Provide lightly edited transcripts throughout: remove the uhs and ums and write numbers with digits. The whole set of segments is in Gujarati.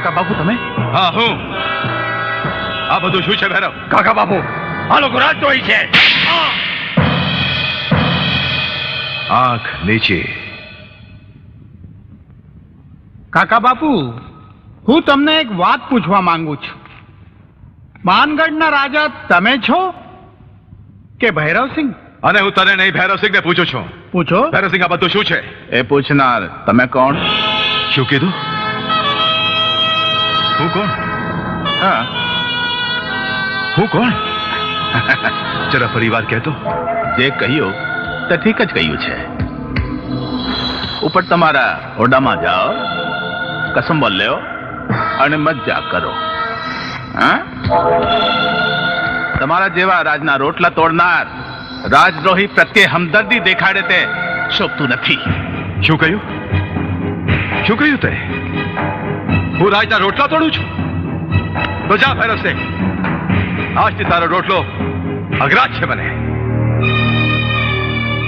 કાકા બાપુ તમે? હા હું. આ બધું શું છે ભૈરવ? કાકા બાપુ આ લોકો રાજદ્રોહી છે. આંખ નીચે. કાકા બાપુ હું તમને એક વાત પૂછવા માંગુ છું. માનગઢના રાજા તમે છો કે ભૈરવસિંહ? અને હું તને નહીં ભૈરવસિંહને પૂછું છું. પૂછો. ભૈરવસિંહ આ બધું શું છે? એ પૂછનાર તમે કોણ? શું કીધું? હું કોણ? હા, હું કોણ? જરા ફરીવાર કહેતો. જે કહ્યું તે ઠીક જ કહ્યું છે. ઉપર તમારા ઓરડામાં જાઓ, કસમ બોલ લ્યો અને મજા કરો. હા, તમારા જેવા રાજના રોટલા તોડનાર રાજદ્રોહી પ્રત્યે હમદર્દી દેખાડે તે શોભતું નથી. શું કહ્યું? શું કહ્યું તે? હું રાજના રોટલા તોડું છું? તો જા ભૈરવસિંહ, આજથી તારો રોટલો અઘરાજ છે મને.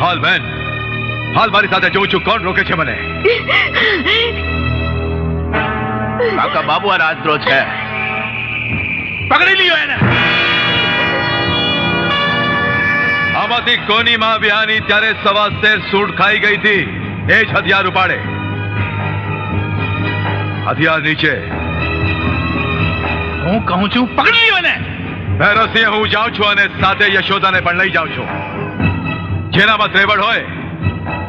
હાલ બેન, હાલ મારી સાથે જોઉં છું કોણ રોકે છે મને. કાકા બાબુ આ રાજદ્રોહ છે. પકડી લ્યો એને. આમાંથી કોની માં વ્યાની ત્યારે સવા શેર સૂટ ખાઈ ગઈ હતી. એ જ હથિયાર ઉપાડે. હથિયાર નીચે. હું કહું છું પકડી લ્યો એને. ભૈરવસિંહ હું જાઉં છું અને સાથે યશોદાને પણ લઈ જાઉં છું. જેનામાં ત્રેવડ હોય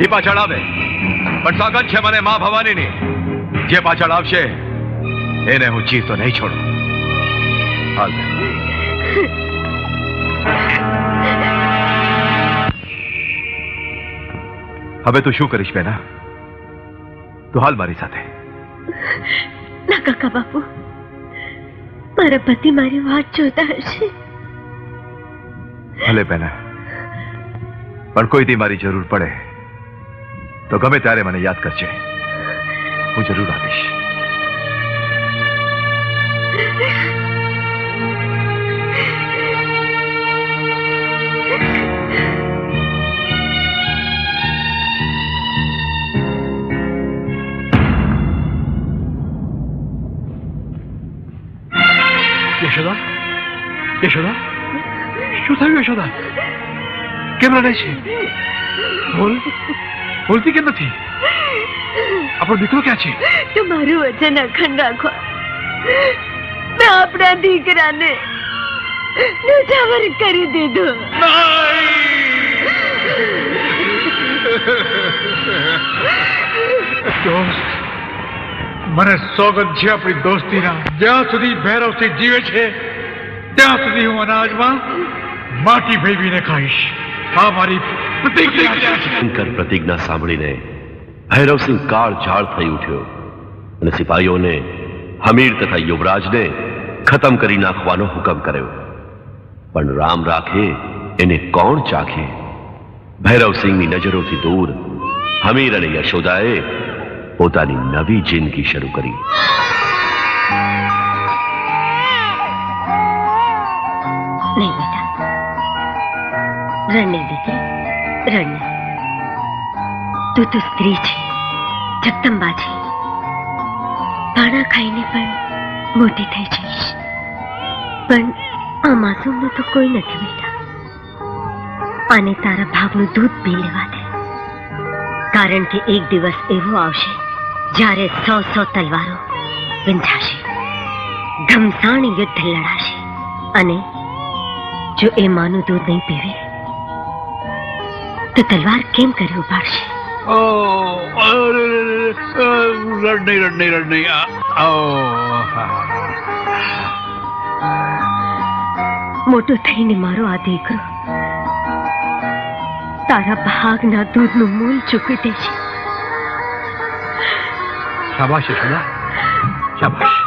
એ પાછળ આવે, પણ સોગંદ છે મને મા ભવાનીની, જે પાછળ આવશે એને હું જીવતો નહીં છોડું. હાલ હવે તું શું કરીશ બેના? તું હાલ મારી સાથે. ના કાકા બાપુ, મારા પતિ મારી વાત જોતા હશે. ભલે બેના, પણ કોઈ દી મારી જરૂર પડે તો ગમે ત્યારે મને યાદ કરજે. હું જરૂર આવીશ. યશોદા, યશોદા, શું થયું યશોદા? કેમ રડે છે? બોલતી કેમ નથી? આપણો દીકરો ક્યાં છે? તમારું વચન અખંડ રાખો. મેં આપણા દીકરાને નજાવર કરી દીધો. દોસ્ત, મને સોગંદ છે આપણી દોસ્તીના. જ્યાં સુધી ભૈરવસિંહ જીવે છે ત્યાં સુધી હું અનાજમાં માટી ભેળવીને ખાઈશ. આ મારી પ્રતિજ્ઞા છે. ભયંકર પ્રતિજ્ઞા સાંભળીને ભૈરવસિંહ કાળ ઝાળ થઈ ઉઠ્યો અને સિપાહીઓને હમીર તથા યુવરાજને ખતમ કરી નાખવાનો હુકમ કર્યો. પણ રામ રાખે એને કોણ ચાખે? ભૈરવસિંહની નજરોથી દૂર હમીર અને યશોદાએ પોતાની નવી જિંદગી શરૂ કરી. નહીં બેટા, રણને દીકરી, રણને. તું તો સ્ત્રી છે, જગદંબા છે. ભાણા ખાઈને પણ મોટી થઈ જઈશ. પણ આ માસૂમનું તો કોઈ નથી બેટા. આને તારા ભાગનું દૂધ પી લેવા દે. કારણ કે એક દિવસ એવો આવશે જ્યારે 100 તલવારો વિંધાશે, ઘમસાણ યુદ્ધ લડાશે, અને જો એ માનું દૂધ નહીં પીવે તો તલવાર કેમ કરી ઉપાડશે? રડ નહીં. મોટો થઈને મારો આ દીકરો તારા ભાગના દૂધનું મૂલ ચૂકવી દે છે. શાબાશ યશોદા, શાબાશ.